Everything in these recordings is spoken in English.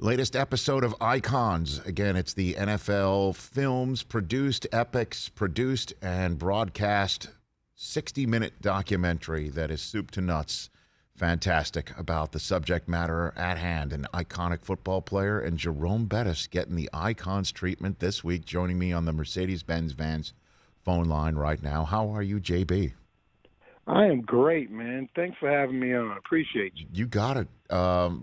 Latest episode of Icons. Again, it's the NFL Films produced, Epics produced, and broadcast 60-minute documentary that is soup to nuts. Fantastic about the subject matter at hand. An iconic football player and Jerome Bettis getting the Icons treatment this week, joining me on the Mercedes-Benz Vans phone line right now. How are you, JB? I am great, man. Thanks for having me on. Appreciate you. You got it.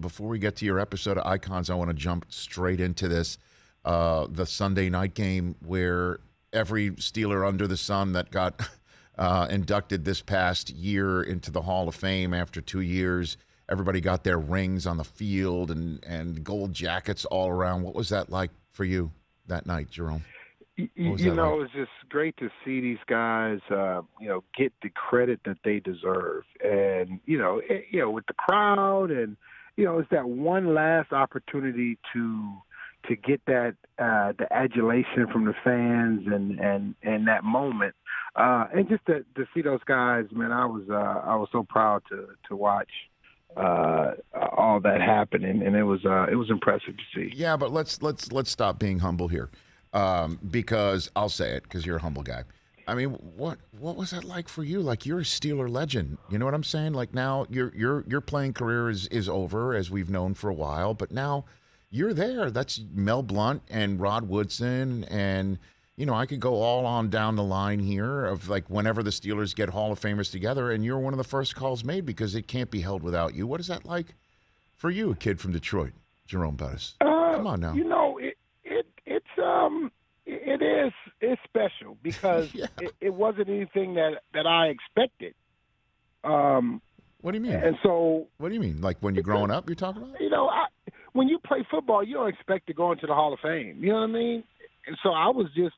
Before we get to your episode of Icons, I want to jump straight into this. The Sunday night game where every Steeler under the sun that got inducted this past year into the Hall of Fame after 2 years, everybody got their rings on the field and gold jackets all around. What was that like for you that night, Jerome? You know, it was just great to see these guys, get the credit that they deserve. And, with the crowd and, it's that one last opportunity to get that, the adulation from the fans and that moment. And just to see those guys, man, I was so proud to watch all that happen. And it was impressive to see. Yeah, but let's stop being humble here. Because I'll say it, because you're a humble guy. I mean, what was that like for you? Like, you're a Steeler legend. You know what I'm saying? Like, now your playing career is over, as we've known for a while, but now you're there. That's Mel Blount and Rod Woodson, and I could go all on down the line here of like whenever the Steelers get Hall of Famers together, and you're one of the first calls made because it can't be held without you. What is that like for you, a kid from Detroit, Jerome Bettis? Come on now. It's special because yeah. it wasn't anything that I expected. What do you mean? And so, what do you mean? Like when you're growing up, you're talking about? When you play football, you don't expect to go into the Hall of Fame. You know what I mean? And so I was just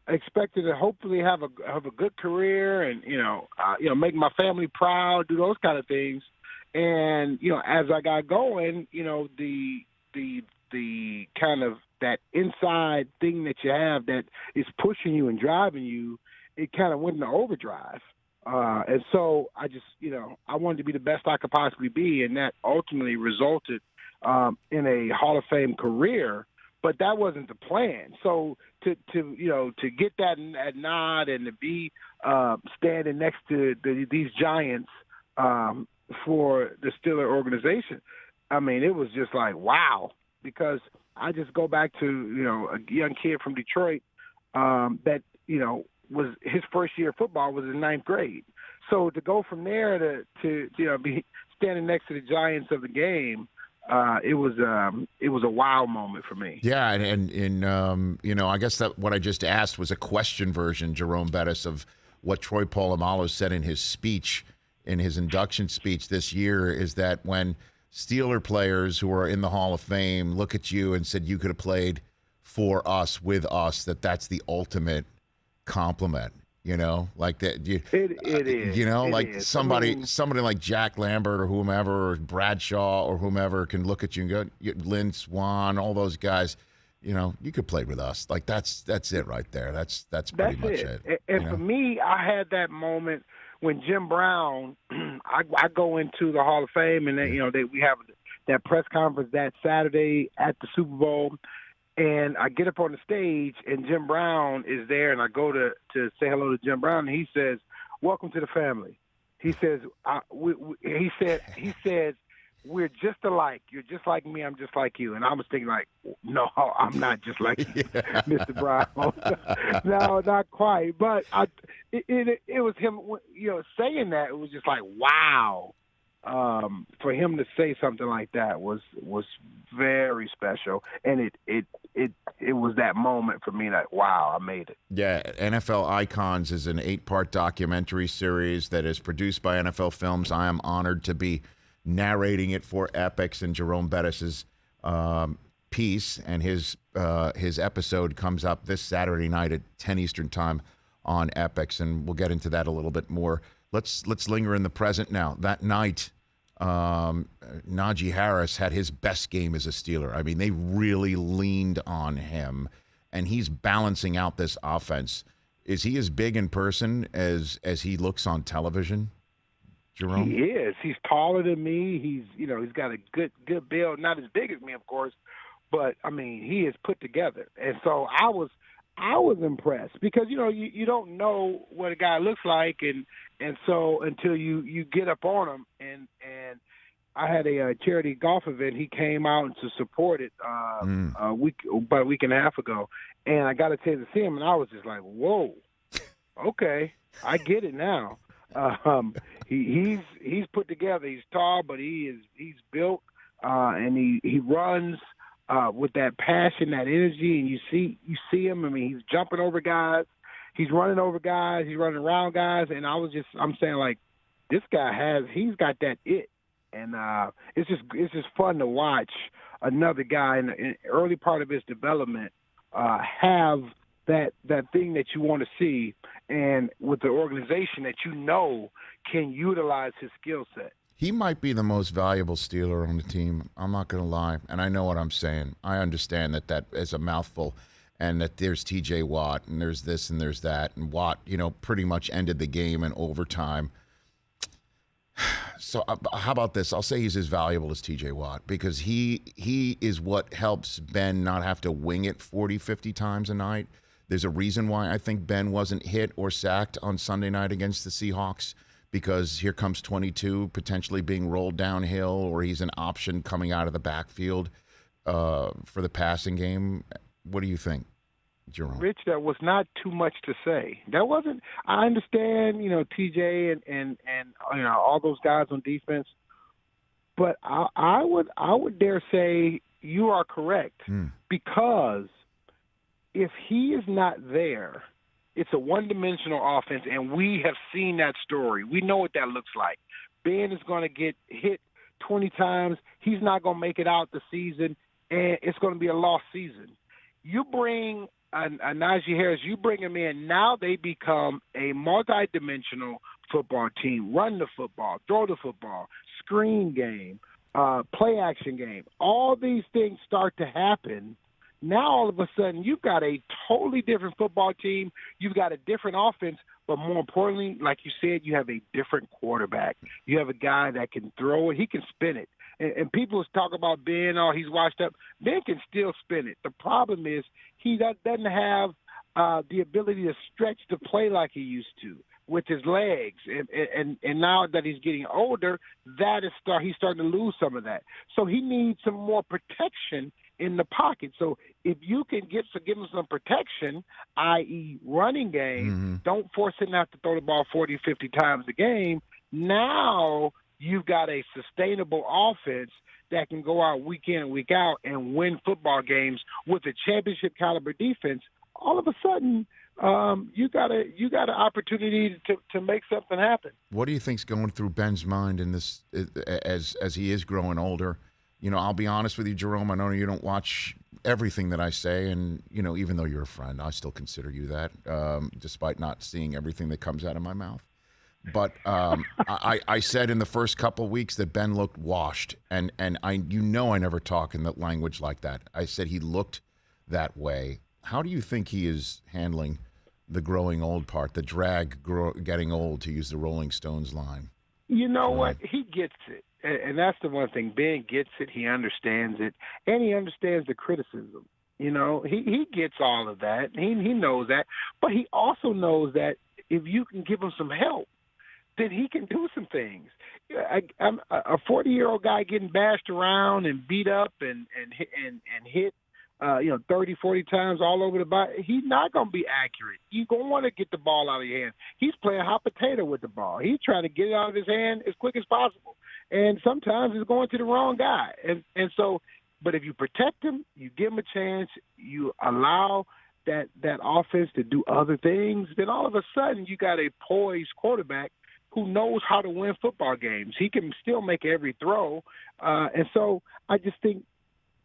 expected to hopefully have a good career and make my family proud, do those kind of things. And as I got going, the kind of that inside thing that you have that is pushing you and driving you, it kind of went into overdrive. And so I just, I wanted to be the best I could possibly be, and that ultimately resulted in a Hall of Fame career. But that wasn't the plan. So to get that nod and to be standing next to these giants for the Steeler organization, I mean, it was just like, wow. Because I just go back to, a young kid from Detroit that, was his first year of football was in ninth grade. So to go from there to be standing next to the giants of the game, it was a wow moment for me. Yeah, and I guess that what I just asked was a question version, Jerome Bettis, of what Troy Polamalu said in his speech, in his induction speech this year, is that when Steeler players who are in the Hall of Fame look at you and said you could have played for us, with us, that's the ultimate compliment, like that. It is. Somebody like Jack Lambert or whomever, or Bradshaw or whomever can look at you and go, Lynn Swann, all those guys, you could play with us. Like that's it right there. That's pretty much it. And for me, I had that moment when Jim Brown, I go into the Hall of Fame, and we have that press conference that Saturday at the Super Bowl, and I get up on the stage, and Jim Brown is there, and I go to say hello to Jim Brown, and he says, "Welcome to the family." He says, he says, "We're just alike. You're just like me. I'm just like you." And I was thinking, like, no, I'm not just like you, Mr. Brown. No, not quite. But it was him, saying that. It was just like, wow. For him to say something like that was very special, and it was that moment for me that, wow, I made it. Yeah, NFL Icons is an 8-part documentary series that is produced by NFL Films. I am honored to be narrating it for Epics, and Jerome Bettis's piece and his episode comes up this Saturday night at 10 Eastern time on Epics, and we'll get into that a little bit more. Let's linger in the present now. That night, Najee Harris had his best game as a Steeler. I mean, they really leaned on him, and he's balancing out this offense. Is he as big in person as he looks on television? Jerome? He is. He's taller than me. He's got a good build. Not as big as me, of course, but I mean, he is put together. And so I was impressed because you don't know what a guy looks like, and so until you get up on him. And I had a charity golf event. He came out to support it about a week and a half ago, and I got a chance to see him, and I was just like, whoa, okay, I get it now. He's put together. He's tall, but he's built, and he runs with that passion, that energy, and you see him. I mean, he's jumping over guys, he's running over guys, he's running around guys, and I'm saying, like, this guy he's got that it, and it's just fun to watch another guy in the early part of his development have that thing that you want to see, and with the organization that can utilize his skill set. He might be the most valuable Steeler on the team. I'm not going to lie, and I know what I'm saying. I understand that is a mouthful, and that there's T.J. Watt, and there's this and there's that, and Watt, pretty much ended the game in overtime. So how about this? I'll say he's as valuable as T.J. Watt because he is what helps Ben not have to wing it 40, 50 times a night. There's a reason why I think Ben wasn't hit or sacked on Sunday night against the Seahawks, because here comes 22 potentially being rolled downhill, or he's an option coming out of the backfield for the passing game. What do you think, Jerome? Rich, that was not too much to say. That wasn't. I understand, TJ and all those guys on defense, but I would dare say you are correct because if he is not there, it's a one-dimensional offense, and we have seen that story. We know what that looks like. Ben is going to get hit 20 times. He's not going to make it out the season, and it's going to be a lost season. You bring a Najee Harris, you bring him in, now they become a multi-dimensional football team. Run the football, throw the football, screen game, play-action game. All these things start to happen. Now, all of a sudden, you've got a totally different football team. You've got a different offense, but more importantly, like you said, you have a different quarterback. You have a guy that can throw it. He can spin it. And people talk about Ben, he's washed up. Ben can still spin it. The problem is he doesn't have the ability to stretch the play like he used to with his legs. And now that he's getting older, he's starting to lose some of that. So he needs some more protection in the pocket. So if you can give him some protection, i.e. running game, don't force him to have to throw the ball 40, 50 times a game, now you've got a sustainable offense that can go out week in and week out and win football games with a championship caliber defense. All of a sudden, you got an opportunity to make something happen. What do you think's going through Ben's mind in this as he is growing older? I'll be honest with you, Jerome. I know you don't watch everything that I say, and even though you're a friend, I still consider you that, despite not seeing everything that comes out of my mouth. But I said in the first couple of weeks that Ben looked washed, and I never talk in that language like that. I said he looked that way. How do you think he is handling the growing old part, the drag getting old, to use the Rolling Stones line? You know what? He gets it. And that's the one thing. Ben gets it. He understands it. And he understands the criticism. He gets all of that. He knows that. But he also knows that if you can give him some help, then he can do some things. I'm a 40-year-old guy getting bashed around and beat up and hit 30, 40 times all over the body. He's not going to be accurate. You're going to want to get the ball out of your hand. He's playing hot potato with the ball. He's trying to get it out of his hand as quick as possible. And sometimes it's going to the wrong guy. And so, but if you protect him, you give him a chance, you allow that offense to do other things, then all of a sudden you got a poised quarterback who knows how to win football games. He can still make every throw. And so I just think,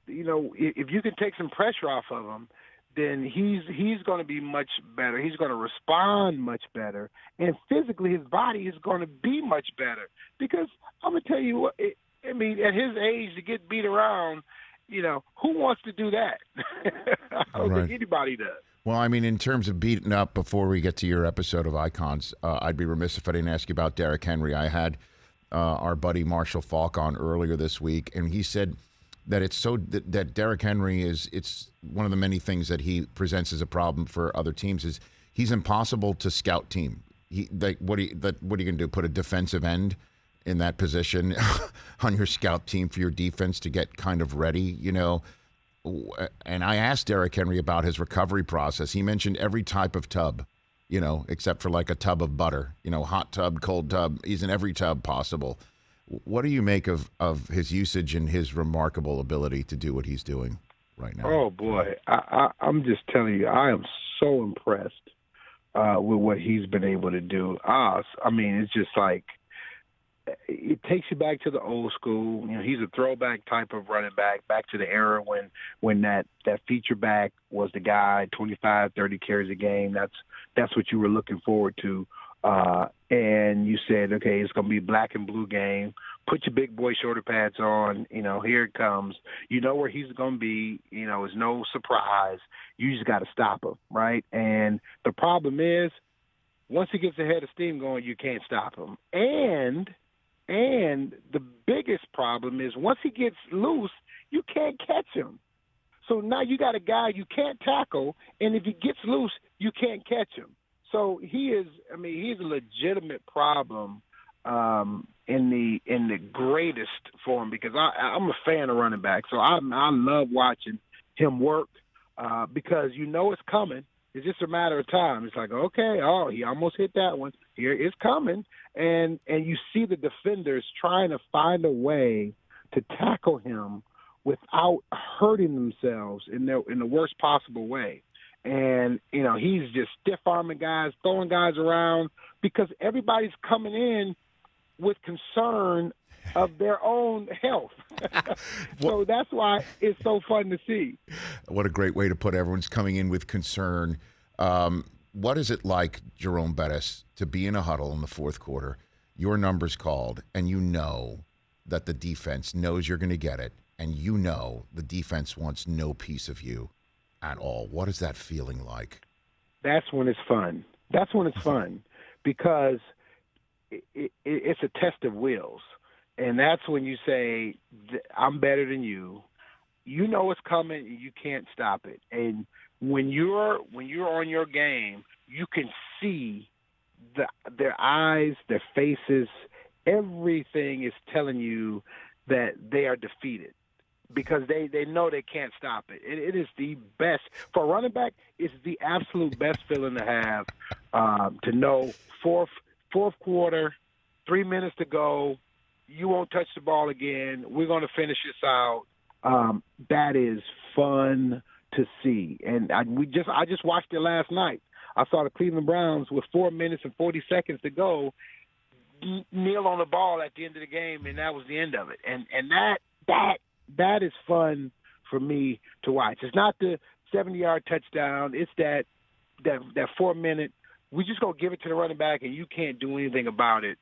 if you can take some pressure off of him, then he's going to be much better. He's going to respond much better. And physically, his body is going to be much better. Because I'm going to tell you what, at his age, to get beat around, who wants to do that? I don't think anybody does. Well, in terms of beating up, before we get to your episode of Icons, I'd be remiss if I didn't ask you about Derrick Henry. I had our buddy Marshall Faulk on earlier this week, and he said that that Derrick Henry it's one of the many things that he presents as a problem for other teams is he's impossible to scout team. What are you going to do? Put a defensive end in that position on your scout team for your defense to get kind of ready, you know? And I asked Derrick Henry about his recovery process. He mentioned every type of tub, you know, except for like a tub of butter, you know, hot tub, cold tub. He's in every tub possible. What do you make of his usage and his remarkable ability to do what he's doing right now? Oh, boy. I'm just telling you, I am so impressed with what he's been able to do. I mean, it's just like it takes you back to the old school. You know, he's a throwback type of running back to the era when that feature back was the guy, 25, 30 carries a game. That's what you were looking forward to. And you said, okay, it's going to be black and blue game. Put your big boy shoulder pads on. You know, here it comes. You know where he's going to be. You know, it's no surprise. You just got to stop him, right? And the problem is, once he gets ahead of steam going, you can't stop him. And the biggest problem is once he gets loose, you can't catch him. So now you got a guy you can't tackle, and if he gets loose, you can't catch him. So he's a legitimate problem in the greatest form because I'm a fan of running back. So I love watching him work because you know it's coming. It's just a matter of time. It's like, okay, he almost hit that one. Here it's coming. And you see the defenders trying to find a way to tackle him without hurting themselves in the worst possible way. And, you know, he's just stiff-arming guys, throwing guys around because everybody's coming in with concern of their own health. So that's why it's so fun to see. What a great way to put it. Everyone's coming in with concern. What is it like, Jerome Bettis, to be in a huddle in the fourth quarter, your number's called, and you know that the defense knows you're going to get it, and you know the defense wants no piece of you at all? What is that feeling like? That's when it's fun. That's when it's fun because it's a test of wills. And that's when you say, I'm better than you. You know it's coming and you can't stop it. And when you're on your game, you can see their eyes, their faces, everything is telling you that they are defeated because they know they can't stop it. It is the best. For a running back, it's the absolute best feeling to have to know fourth quarter, 3 minutes to go, you won't touch the ball again. We're going to finish this out. That is fun to see. And I just watched it last night. I saw the Cleveland Browns with 4 minutes and 40 seconds to go kneel on the ball at the end of the game, and that was the end of it. And that is fun for me to watch. It's not the 70-yard touchdown. It's that 4 minute. We just going to give it to the running back, and you can't do anything about it.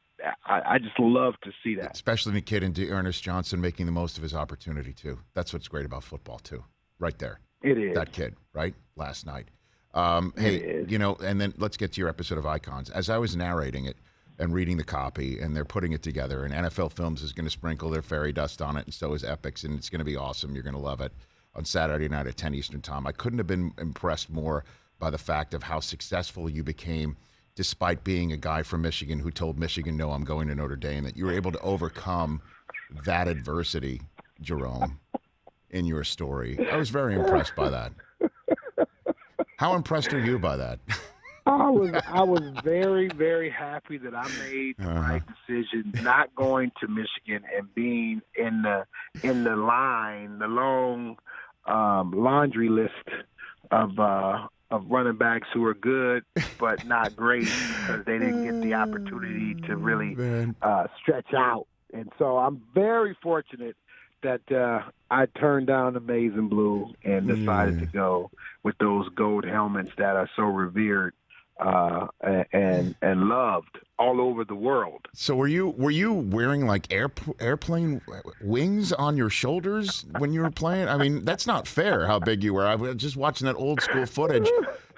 I just love to see that. Especially the kid in Ernest Johnson making the most of his opportunity, too. That's what's great about football, too. Right there. It is. That kid, right? Last night. Hey, you know, and then let's get to your episode of Icons. As I was narrating it and reading the copy, and they're putting it together, and NFL Films is going to sprinkle their fairy dust on it, and so is Epics, and it's going to be awesome. You're going to love it on Saturday night at 10 Eastern Time. I couldn't have been impressed more by the fact of how successful you became despite being a guy from Michigan who told Michigan, no, I'm going to Notre Dame, that you were able to overcome that adversity, Jerome, in your story. I was very impressed by that. How impressed are you by that? I was very, very happy that I made the right decision, not going to Michigan and being in the long laundry list of running backs who are good but not great because they didn't get the opportunity to really stretch out. And so I'm very fortunate that I turned down the maize and blue and decided to go with those gold helmets that are so revered and loved all over the world. So were you wearing like airplane wings on your shoulders when you were playing? I mean, that's not fair how big you were. I was just watching that old school footage,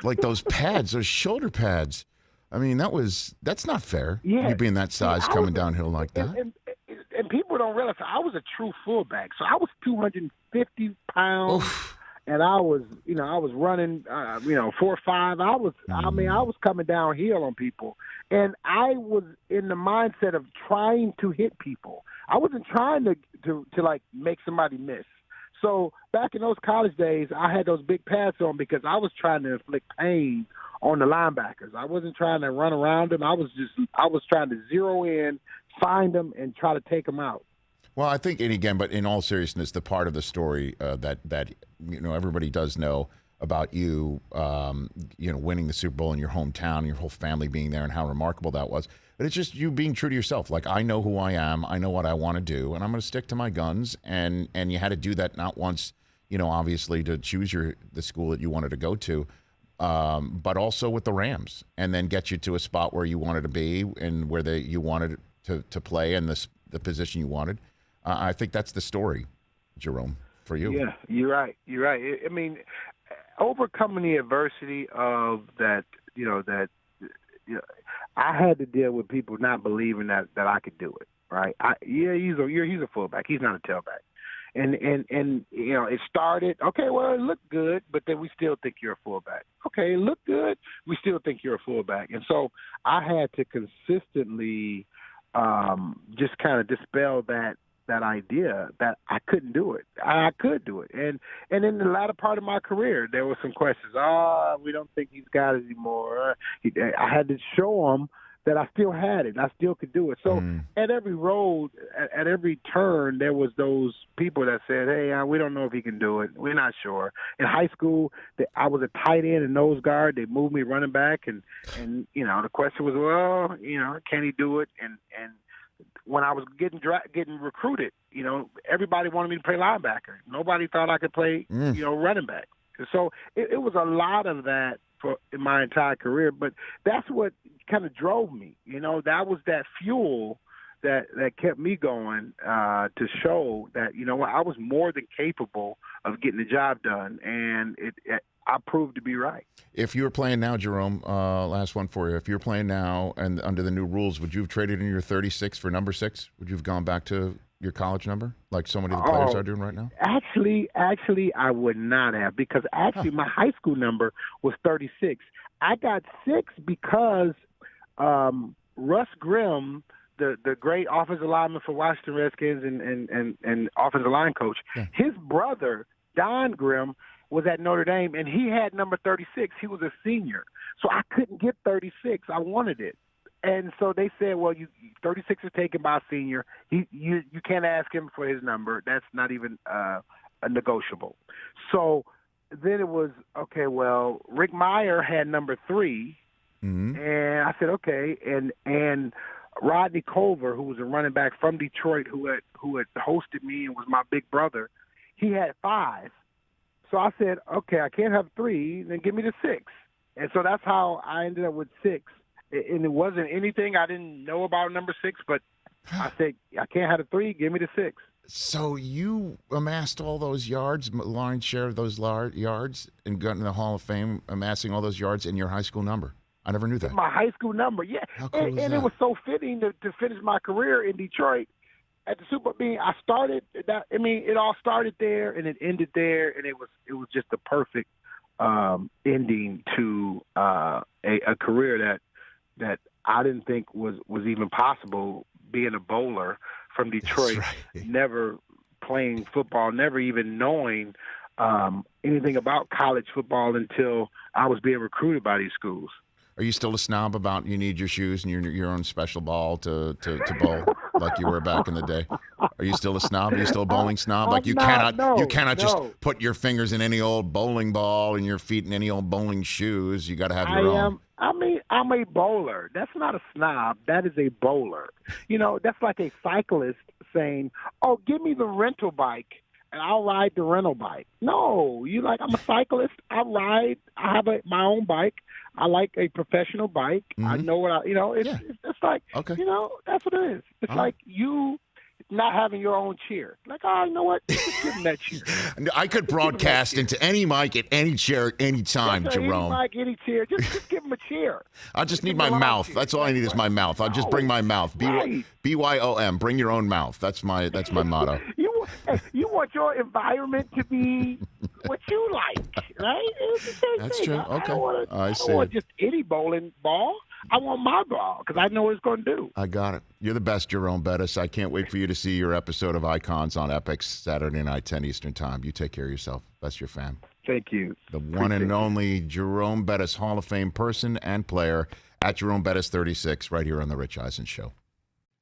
like those pads, those shoulder pads. I mean, that's not fair. Yeah. You being that size coming downhill like that. don't realize I was a true fullback. So I was 250 pounds. Oof. And I was running, 4.5. I was coming downhill on people. And I was in the mindset of trying to hit people. I wasn't trying to like make somebody miss. So back in those college days, I had those big pads on because I was trying to inflict pain on the linebackers. I wasn't trying to run around them. I was trying to zero in, find them, and try to take them out. Well, I think, and again, but in all seriousness, the part of the story that everybody does know about you, winning the Super Bowl in your hometown, your whole family being there, and how remarkable that was. But it's just you being true to yourself. Like, I know who I am, I know what I want to do, and I'm going to stick to my guns. And you had to do that not once, obviously to choose the school that you wanted to go to, but also with the Rams, and then get you to a spot where you wanted to be and where you wanted to play and the position you wanted. I think that's the story, Jerome, for you. Yeah, you're right. I mean, overcoming the adversity of that, I had to deal with people not believing that I could do it. Right? He's a fullback. He's not a tailback. And it started, okay, well, it looked good, but then we still think you're a fullback. Okay, it looked good, we still think you're a fullback. And so I had to consistently just kind of dispel that idea that I couldn't do it. I could do it. And in the latter part of my career, there were some questions. We don't think he's got it anymore. I had to show him that I still had it. I still could do it. So at every road, at every turn, there was those people that said, hey, we don't know if he can do it. We're not sure. In high school, I was a tight end and nose guard. They moved me running back. And the question was, well, can he do it? And when I was getting recruited, everybody wanted me to play linebacker. Nobody thought I could play, running back. So it was a lot of that in my entire career, but that's what kind of drove me. That was that fuel that kept me going to show that, I was more than capable of getting the job done, and I proved to be right. If you were playing now, Jerome, last one for you. If you're playing now and under the new rules, would you have traded in your 36 for number 6? Would you have gone back to your college number like so many of the players are doing right now? Actually, I would not have, because my high school number was 36. I got 6 because Russ Grimm, the great offensive lineman for Washington Redskins and offensive line coach, his brother, Don Grimm, was at Notre Dame, and he had number 36. He was a senior. So I couldn't get 36. I wanted it. And so they said, well, 36 is taken by a senior. You can't ask him for his number. That's not even a negotiable. So then it was, okay, well, Rick Meyer had number 3. And I said, okay. And Rodney Culver, who was a running back from Detroit who had hosted me and was my big brother, he had 5. So I said, okay, I can't have 3, then give me the 6. And so that's how I ended up with 6. And it wasn't anything I didn't know about number 6, but I said, I can't have the 3, give me the 6. So you amassed all those yards, lion's share of those yards, and got in the Hall of Fame, amassing all those yards in your high school number. I never knew that. My high school number, yeah. How cool is that? It was so fitting to finish my career in Detroit at the Super Bowl. I started that. I mean, it all started there and it ended there, and it was just the perfect ending to a career that I didn't think was even possible. Being a bowler from Detroit, right. Never playing football, never even knowing anything about college football until I was being recruited by these schools. Are you still a snob about you need your shoes and your own special ball to bowl like you were back in the day? Are you still a snob? Are you still a bowling snob? Like you cannot just put your fingers in any old bowling ball and your feet in any old bowling shoes. You got to have your own. I'm a bowler. That's not a snob. That is a bowler. That's like a cyclist saying, "Oh, give me the rental bike and I'll ride the rental bike." No, I'm a cyclist. I ride. I have my own bike. I like a professional bike. I know what it's like, okay. That's what it is. It's like not having your own cheer. Like, oh, you know what? Just give him that cheer. I could broadcast into any mic at any chair at any time, Jerome. Any mic, any cheer. Just give him a cheer. I just need my mouth. Cheer. That's all I need is my mouth. I'll just bring my mouth. BYOM. Bring your own mouth. That's my motto. You want your environment to be what you like, right? It's the same That's thing. true. Okay. I don't want just any bowling ball. I want my ball because I know what it's going to do. I got it. You're the best, Jerome Bettis. I can't wait for you to see your episode of Icons on Epix Saturday night, 10 Eastern Time. You take care of yourself. That's your fam. Thank you. The one and only Jerome Bettis, Hall of Fame person and player at Jerome Bettis 36 right here on The Rich Eisen Show.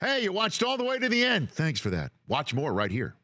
Hey, you watched all the way to the end. Thanks for that. Watch more right here.